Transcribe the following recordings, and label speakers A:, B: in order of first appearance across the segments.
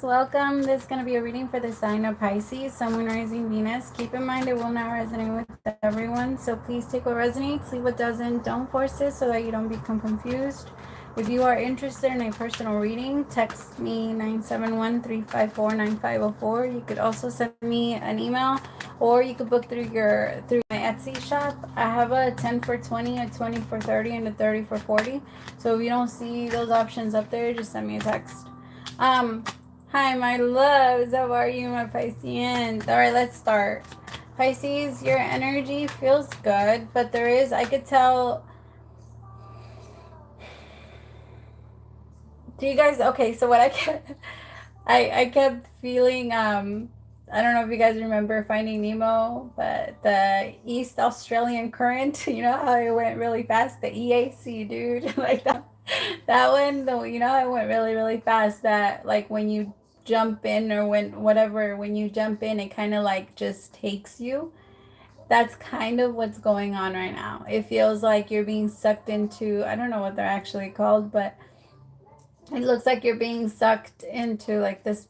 A: welcome. This is going to be a reading for the sign of Pisces, Sun, Moon, Rising, Venus. Keep in mind it will not resonate with everyone, so please take what resonates, leave what doesn't. Don't force it so that you don't become confused. If you are interested in a personal reading, text me 971-354-9504. You could also send me an email, or you could book through my Etsy shop. I have a 10 for 20, a 20 for 30, and a 30 for 40. So if you don't see those options up there, just send me a text. Hi, my loves. How are you, my Pisceans? All right, let's start. Pisces, your energy feels good, but I could tell. Do you guys, okay, so what I kept feeling, I don't know if you guys remember Finding Nemo, but the East Australian current, you know how it went really fast, the EAC, dude, like that one, you know, it went really, really fast, that like when you jump in, or when you jump in, it kind of like just takes you. That's kind of what's going on right now. It feels like you're being sucked into, I don't know what they're actually called, but it looks like you're being sucked into like this.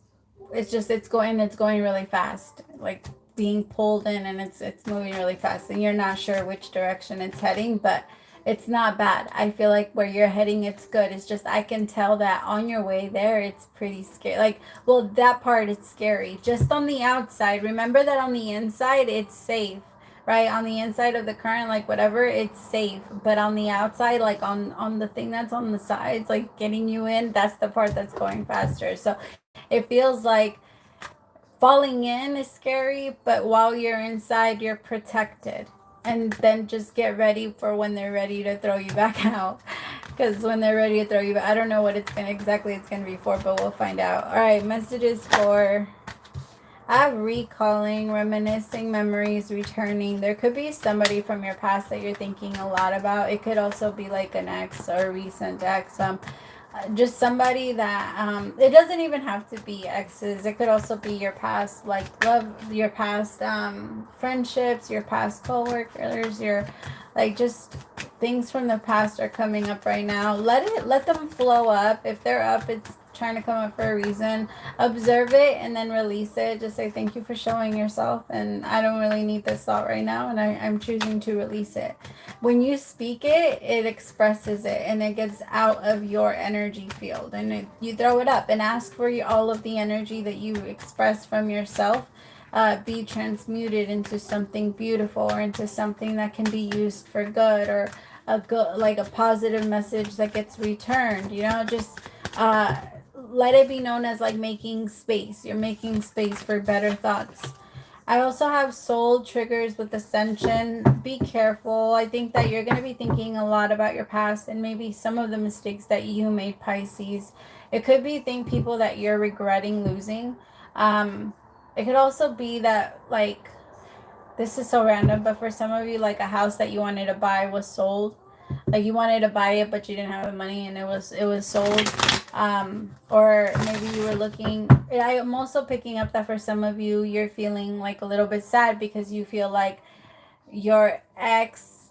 A: It's going really fast, like being pulled in, and it's moving really fast, and you're not sure which direction it's heading, but it's not bad. I feel like where you're heading, it's good. It's just, I can tell that on your way there, it's pretty scary. Like, well, that part is scary just on the outside. Remember that on the inside it's safe, right? On the inside of the current, like whatever, it's safe, but on the outside, like on the thing that's on the sides, like getting you in, that's the part that's going faster. So it feels like falling in is scary, but while you're inside, you're protected. And then just get ready for when they're ready to throw you back out. Because when they're ready to throw you back, I don't know what it's going to be for, but we'll find out. All right, messages for, I have recalling, reminiscing, memories, returning. There could be somebody from your past that you're thinking a lot about. It could also be like an ex or a recent ex. Just somebody that, it doesn't even have to be exes. It could also be your past, like love, your past friendships, your past coworkers, your, like, just things from the past are coming up right now. Let them flow up. If they're up, it's trying to come up for a reason. Observe it and then release it. Just say thank you for showing yourself, and I don't really need this thought right now, and I'm choosing to release it. When you speak it, it expresses it, and it gets out of your energy field, and you throw it up and ask for all of the energy that you express from yourself be transmuted into something beautiful, or into something that can be used for good, or a good, like a positive message that gets returned. You know, just let it be known as like making space. You're making space for better thoughts. I also have soul triggers with ascension. Be careful. I think that you're going to be thinking a lot about your past, and maybe some of the mistakes that you made, Pisces. It could be people that you're regretting losing. It could also be that, like, this is so random, but for some of you, like a house that you wanted to buy was sold. Like you wanted to buy it, but you didn't have the money, and it was sold. Or maybe you were looking. I'm also picking up that for some of you, you're feeling like a little bit sad because you feel like your ex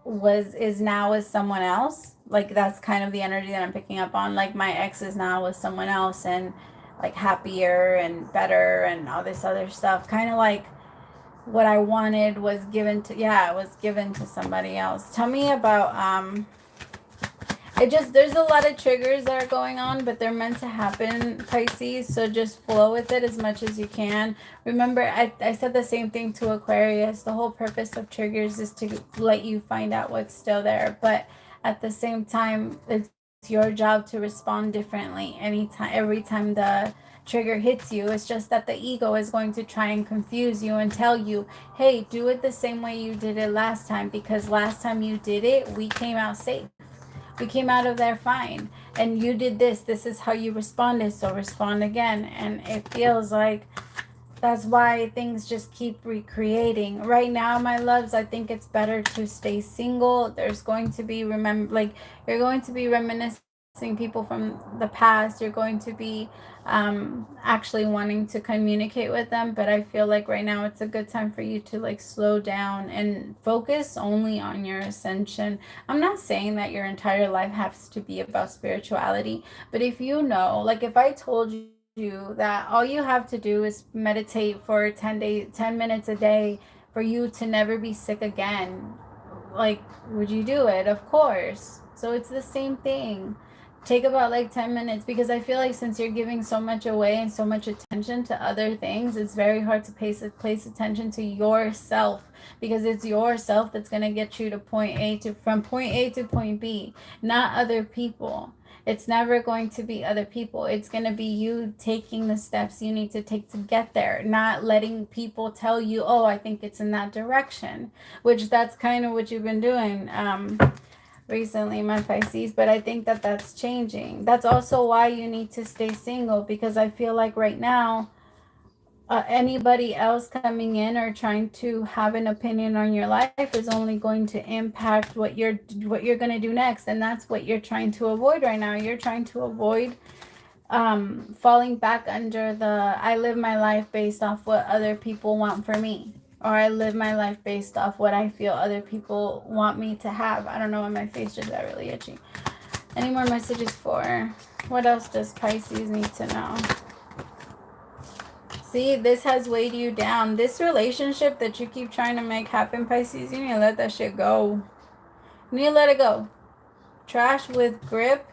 A: is now with someone else. Like that's kind of the energy that I'm picking up on. Like my ex is now with someone else, and like happier and better and all this other stuff. Kind of like what I wanted was given to, it was given to somebody else. Tell me about, there's a lot of triggers that are going on, but they're meant to happen, Pisces, so just flow with it as much as you can. Remember, I said the same thing to Aquarius. The whole purpose of triggers is to let you find out what's still there, but at the same time, it's your job to respond differently every time the trigger hits you. It's just that the ego is going to try and confuse you and tell you, hey, do it the same way you did it last time, because last time you did it, we came out safe. We came out of there fine. And you did this. This is how you responded, so respond again. And it feels like that's why things just keep recreating. Right now, my loves, I think it's better to stay single. There's going to be, you're going to be reminiscing people from the past. You're going to be actually wanting to communicate with them, but I feel like right now it's a good time for you to like slow down and focus only on your ascension. I'm not saying that your entire life has to be about spirituality, but if you know, like if I told you you that all you have to do is meditate for 10 minutes a day for you to never be sick again. Like, would you do it? Of course. So it's the same thing. Take about like 10 minutes, because I feel like since you're giving so much away and so much attention to other things, it's very hard to place attention to yourself, because it's yourself that's going to get you to from point A to point B, not other people. It's never going to be other people. It's going to be you taking the steps you need to take to get there, not letting people tell you, oh, I think it's in that direction, which that's kind of what you've been doing recently, my Pisces. But I think that that's changing. That's also why you need to stay single, because I feel like right now, anybody else coming in or trying to have an opinion on your life is only going to impact what you're going to do next, and that's what you're trying to avoid right now. You're trying to avoid falling back under the I live my life based off what other people want for me, or I live my life based off what I feel other people want me to have. I don't know why my face just got really itchy. Any more messages for what else does Pisces need to know? See, this has weighed you down. This relationship that you keep trying to make happen, Pisces, you need to let that shit go. You need to let it go. Trash with grip.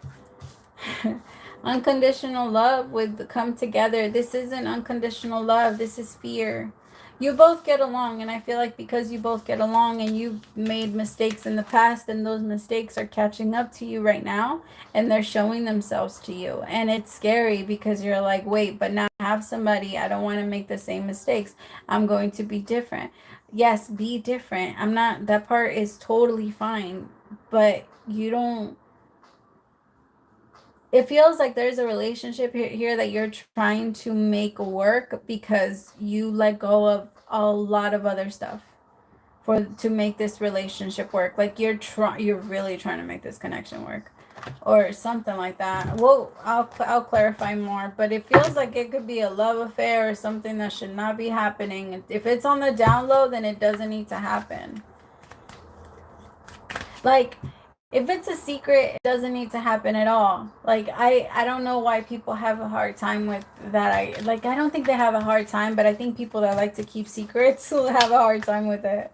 A: Unconditional love would come together. This isn't unconditional love. This is fear. You both get along, and I feel like because you both get along and you've made mistakes in the past, and those mistakes are catching up to you right now, and they're showing themselves to you. And it's scary because you're like, wait, but now I have somebody. I don't want to make the same mistakes. I'm going to be different. Yes, be different. I'm not, that part is totally fine, but you don't, it feels like there's a relationship here that you're trying to make work because you let go of a lot of other stuff to make this relationship work. Like you're really trying to make this connection work, or something like that. Well, I'll clarify more, but it feels like it could be a love affair or something that should not be happening. If it's on the down low, then it doesn't need to happen. Like, if it's a secret, it doesn't need to happen at all. Like, I don't know why people have a hard time with that. I don't think they have a hard time, but I think people that like to keep secrets will have a hard time with it.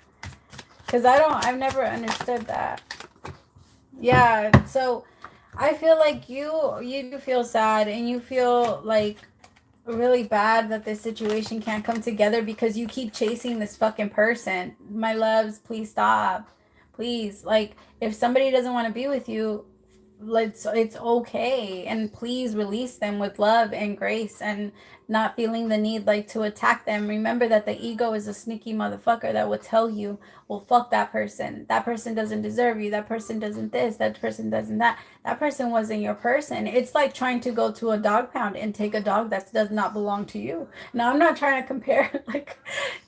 A: Because I've never understood that. Yeah, so I feel like you feel sad, and you feel like really bad that this situation can't come together because you keep chasing this fucking person. My loves, please stop. Please, like, if somebody doesn't want to be with you, it's okay, and please release them with love and grace, and not feeling the need like to attack them. Remember that the ego is a sneaky motherfucker that will tell you, well, fuck that person doesn't deserve you, that person doesn't this, that person doesn't that person wasn't your person. It's like trying to go to a dog pound and take a dog that does not belong to you. Now, I'm not trying to compare like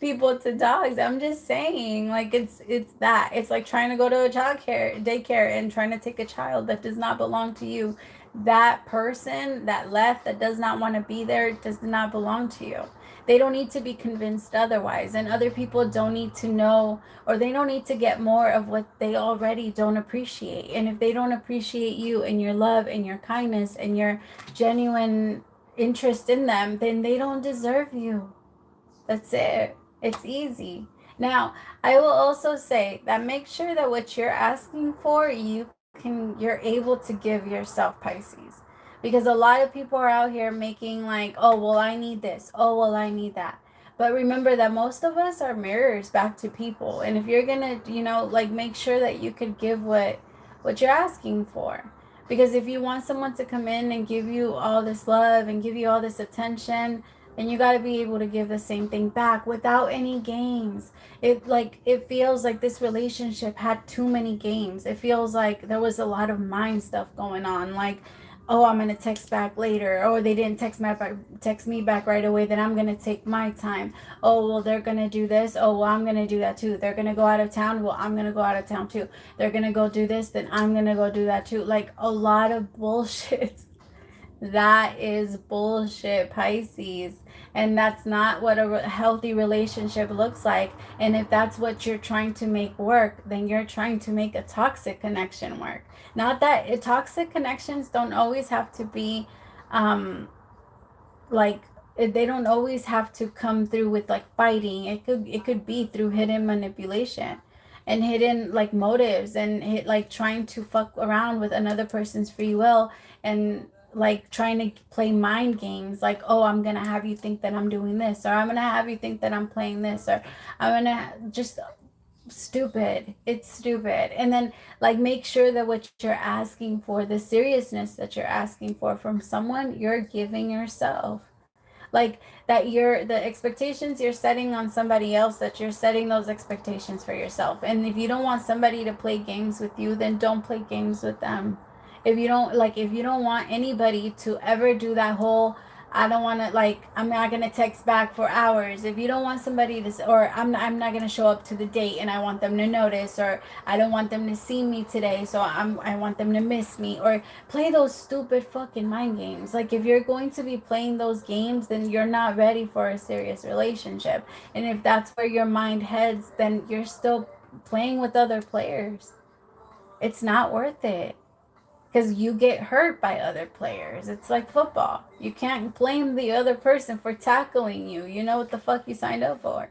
A: people to dogs. I'm just saying, like, it's that. It's like trying to go to a daycare and trying to take a child that does not belong to you. That person that left, that does not want to be there, does not belong to you. They don't need to be convinced otherwise, and other people don't need to know, or they don't need to get more of what they already don't appreciate. And if they don't appreciate you and your love and your kindness and your genuine interest in them, then they don't deserve you. That's it. It's easy. Now, I will also say that make sure that what you're asking for, you're able to give yourself, Pisces. Because a lot of people are out here making like, oh, well, I need this. Oh, well, I need that. But remember that most of us are mirrors back to people. And if you're going to, like, make sure that you could give what you're asking for. Because if you want someone to come in and give you all this love and give you all this attention, then you got to be able to give the same thing back without any games. It feels like this relationship had too many games. It feels like there was a lot of mind stuff going on. Like, oh, I'm going to text back later. Oh, they didn't text me back right away. Then I'm going to take my time. Oh, well, they're going to do this. Oh, well, I'm going to do that too. They're going to go out of town. Well, I'm going to go out of town too. They're going to go do this. Then I'm going to go do that too. Like, a lot of bullshit. That is bullshit, Pisces. And that's not what a healthy relationship looks like. And if that's what you're trying to make work, then you're trying to make a toxic connection work. Not that toxic connections don't always have to be like they don't always have to come through with like fighting. It could be through hidden manipulation and hidden like motives, and like trying to fuck around with another person's free will, and like trying to play mind games, like, oh, I'm gonna have you think that I'm doing this, or I'm gonna have you think that I'm playing this, or I'm gonna just stupid. It's stupid. And then like make sure that what you're asking for, the seriousness that you're asking for from someone, you're giving yourself. Like that you're the expectations you're setting on somebody else, that you're setting those expectations for yourself. And if you don't want somebody to play games with you, then don't play games with them. If you don't want anybody to ever do that whole, I don't want to, like, I'm not going to text back for hours. If you don't want somebody to, or I'm not going to show up to the date and I want them to notice, or I don't want them to see me today, so I want them to miss me, or play those stupid fucking mind games. Like, if you're going to be playing those games, then you're not ready for a serious relationship. And if that's where your mind heads, then you're still playing with other players. It's not worth it, because you get hurt by other players. It's like football. You can't blame the other person for tackling you. You know what the fuck you signed up for.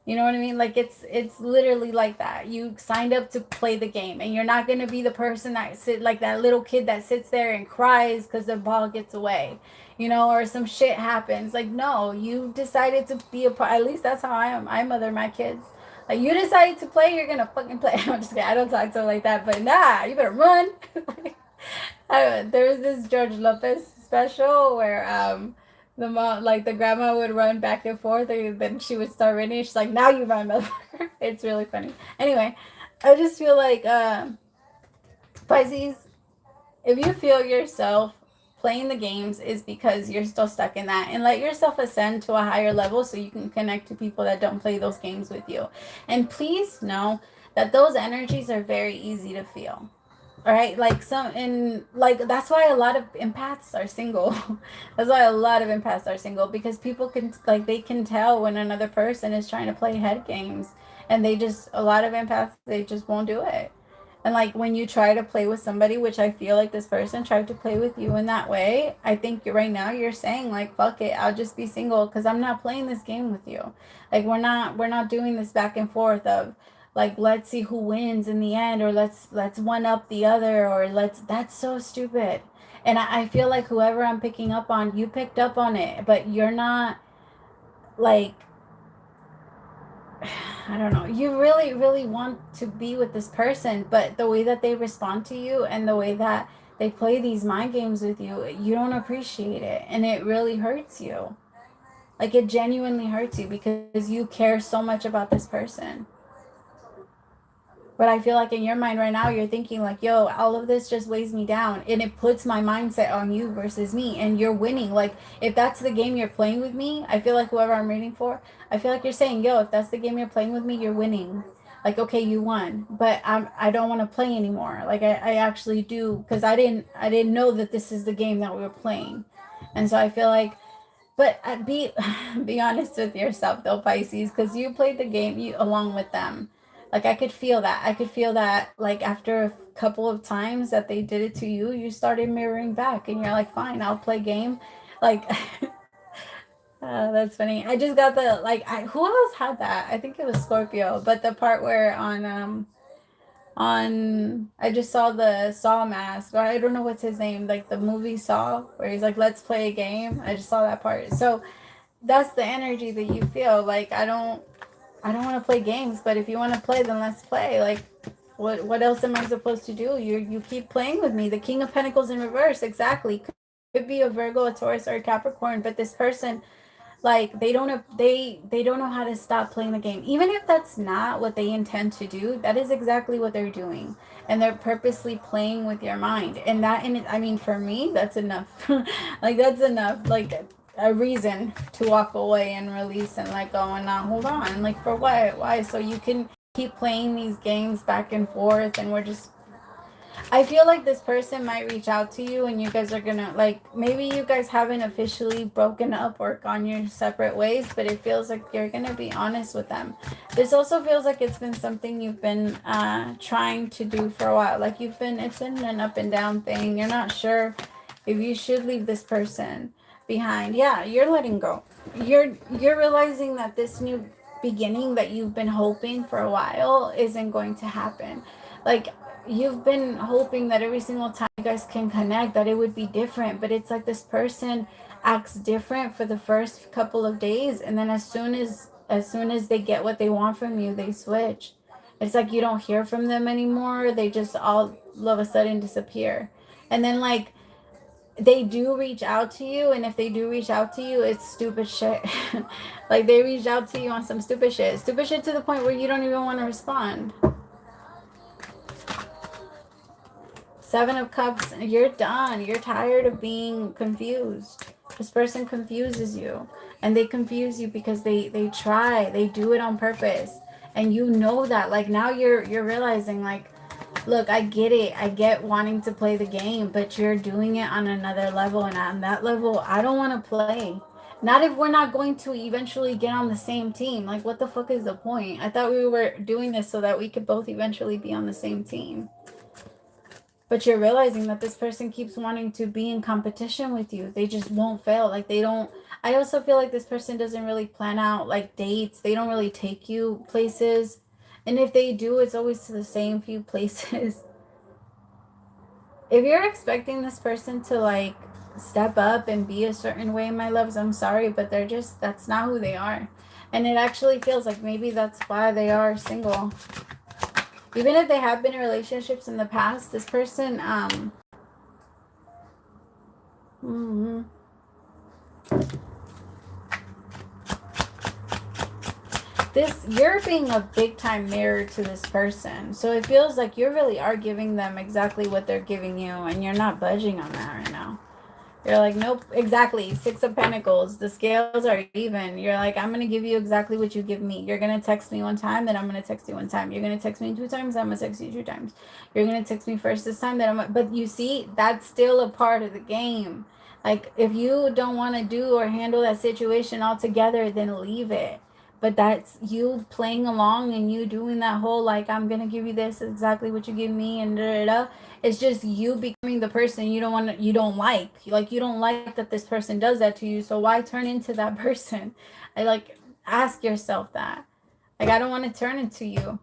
A: You know what I mean? Like it's literally like that. You signed up to play the game, and you're not gonna be the person that like that little kid that sits there and cries because the ball gets away, or some shit happens. Like, no, you decided to be a part. At least that's how I am. I mother my kids. Like, you decided to play, you're gonna fucking play. I'm just kidding. I don't talk to them like that, but nah, you better run. There was this George Lopez special where the mom, like the grandma, would run back and forth, and then she would start running. She's like, "Now you run, motherfucker." It's really funny. Anyway, I just feel like Pisces, if you feel yourself playing the games, is because you're still stuck in that, and let yourself ascend to a higher level so you can connect to people that don't play those games with you. And please know that those energies are very easy to feel. All right, like that's why a lot of empaths are single. That's why a lot of empaths are single, because people can, like, they can tell when another person is trying to play head games, and a lot of empaths, they just won't do it. And like when you try to play with somebody, which I feel like this person tried to play with you in that way, I think right now you're saying like, fuck it, I'll just be single because I'm not playing this game with you. Like, we're not doing this back and forth of like, let's see who wins in the end, or let's one up the other, or that's so stupid. And I feel like whoever I'm picking up on, you picked up on it, but you're not, like, I don't know. You really, really want to be with this person, but the way that they respond to you and the way that they play these mind games with you, you don't appreciate it. And it really hurts you. Like, it genuinely hurts you because you care so much about this person. But I feel like in your mind right now, you're thinking like, yo, all of this just weighs me down. And it puts my mindset on you versus me. And you're winning. Like, if that's the game you're playing with me, I feel like whoever I'm rooting for, I feel like you're saying, yo, if that's the game you're playing with me, you're winning. Like, okay, you won. But I don't want to play anymore. Like, I actually do. Because I didn't know that this is the game that we were playing. And so I feel like, but be honest with yourself though, Pisces, because you played the game along with them. Like, I could feel that. I could feel that, like, after a couple of times that they did it to you, you started mirroring back, and you're like, fine, I'll play game. Like, that's funny. I just got the, like, who else had that? I think it was Scorpio, but the part where I just saw the Saw mask, or I don't know what's his name, like the movie Saw, where he's like, let's play a game. I just saw that part. So that's the energy that you feel. Like, I don't want to play games, but if you want to play, then let's play. Like, what else am I supposed to do? You keep playing with me. The King of Pentacles in reverse, exactly. Could be a Virgo, a Taurus, or a Capricorn, but this person, like, they don't know how to stop playing the game. Even if that's not what they intend to do, that is exactly what they're doing, and they're purposely playing with your mind. And that, and I mean, for me, that's enough. Like, that's enough. Like, a reason to walk away and release and let go and not hold on. Like, for what? Why? So you can keep playing these games back and forth, and I feel like this person might reach out to you, and you guys are gonna, like, maybe you guys haven't officially broken up or gone your separate ways, but it feels like you're gonna be honest with them. This also feels like it's been something you've been trying to do for a while. Like, it's been an up and down thing. You're not sure if you should leave this person, behind. Yeah, you're letting go. You're realizing that this new beginning that you've been hoping for a while isn't going to happen. Like, you've been hoping that every single time you guys can connect that it would be different, but it's like this person acts different for the first couple of days, and then as soon as they get what they want from you, they switch. It's like you don't hear from them anymore. They just all of a sudden disappear. And then, like, they do reach out to you, and if they do reach out to you, it's stupid shit. Like, they reach out to you on some stupid shit to the point where you don't even want to respond. Seven of Cups, you're done. You're tired of being confused. This person confuses you, and they confuse you because they do it on purpose, and you know that. Like, now you're realizing, like, look, I get it. I get wanting to play the game, but you're doing it on another level, and on that level, I don't want to play. Not if we're not going to eventually get on the same team. Like, what the fuck is the point? I thought we were doing this so that we could both eventually be on the same team. But you're realizing that this person keeps wanting to be in competition with you. They just won't fail. Like, they don't. I also feel like this person doesn't really plan out, like, dates. They don't really take you places. And if they do, it's always to the same few places. If you're expecting this person to, like, step up and be a certain way, my loves, I'm sorry, but that's not who they are. And it actually feels like maybe that's why they are single. Even if they have been in relationships in the past, this person, you're being a big time mirror to this person. So it feels like you really are giving them exactly what they're giving you, and you're not budging on that right now. You're like, nope, exactly. Six of Pentacles. The scales are even. You're like, I'm going to give you exactly what you give me. You're going to text me one time, then I'm going to text you one time. You're going to text me 2 times, I'm going to text you 2 times. You're going to text me first this time, but you see, that's still a part of the game. Like, if you don't want to do or handle that situation altogether, then leave it. But that's you playing along and you doing that whole, like, I'm going to give you this, exactly what you give me, and da-da-da. It's just you becoming the person you don't want to, you don't like. Like, you don't like that this person does that to you, so why turn into that person? Ask yourself that. Like, I don't want to turn into you.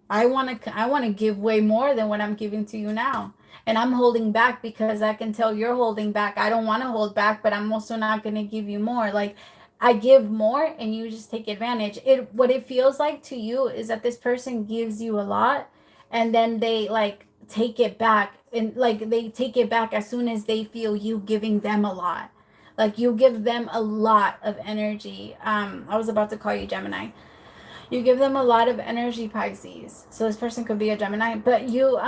A: I want to give way more than what I'm giving to you now. And I'm holding back because I can tell you're holding back. I don't want to hold back, but I'm also not going to give you more. Like, I give more and you just take advantage. What it feels like to you is that this person gives you a lot, and then they, like, take it back, and, like, they take it back as soon as they feel you giving them a lot. Like, you give them a lot of energy. I was about to call you Gemini. You give them a lot of energy, Pisces. So this person could be a Gemini, but you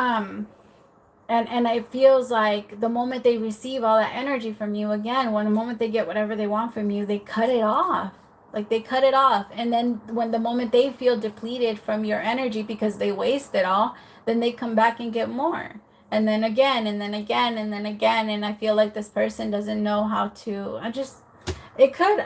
A: and it feels like the moment they receive all that energy from you, again, when the moment they get whatever they want from you, they cut it off. Like, they cut it off. And then when the moment they feel depleted from your energy because they waste it all, then they come back and get more. And then again, and then again, and then again. And I feel like this person doesn't know how to, it could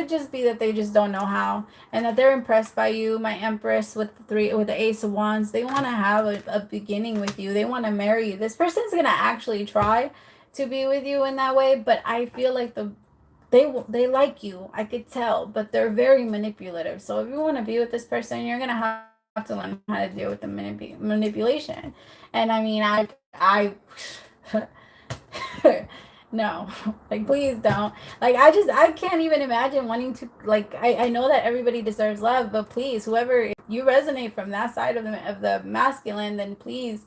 A: just be that they just don't know how, and that they're impressed by you, my Empress, with the Ace of Wands. They want to have a beginning with you. They want to marry you. This person's going to actually try to be with you in that way, but I feel like they like you. I could tell, but they're very manipulative. So if you want to be with this person, you're going to have to learn how to deal with the manipulation. And I mean, I no, like, please don't. Like, I can't even imagine wanting to, like, I know that everybody deserves love, but please, whoever, if you resonate from that side of the masculine, then please,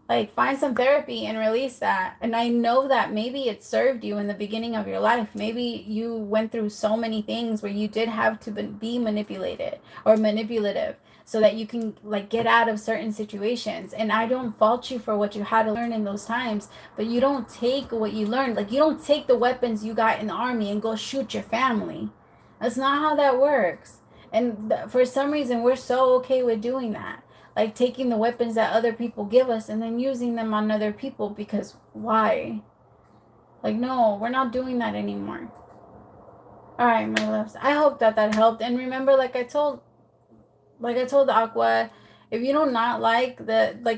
A: like, find some therapy and release that. And I know that maybe it served you in the beginning of your life. Maybe you went through so many things where you did have to be manipulated or manipulative, so that you can, like, get out of certain situations. And I don't fault you for what you had to learn in those times, but you don't take what you learned. Like, you don't take the weapons you got in the army and go shoot your family. That's not how that works. And for some reason, we're so okay with doing that. Like, taking the weapons that other people give us and then using them on other people, because why? Like, no, we're not doing that anymore. All right, my loves. I hope that helped. And remember, like I told Aqua, if you do not like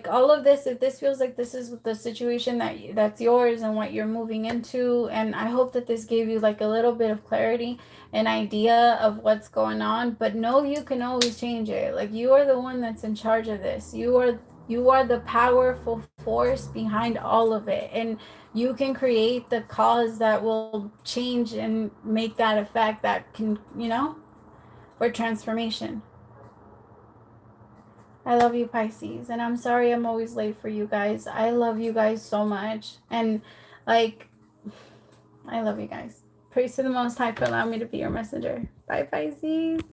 A: all of this, if this feels like this is the situation that's yours and what you're moving into, and I hope that this gave you like a little bit of clarity, an idea of what's going on. But know you can always change it. Like, you are the one that's in charge of this. You are the powerful force behind all of it, and you can create the cause that will change and make that effect that can, for transformation. I love you, Pisces, and I'm sorry I'm always late for you guys. I love you guys so much, and like, I love you guys. Praise to the Most High for allowing me to be your messenger. Bye, Pisces.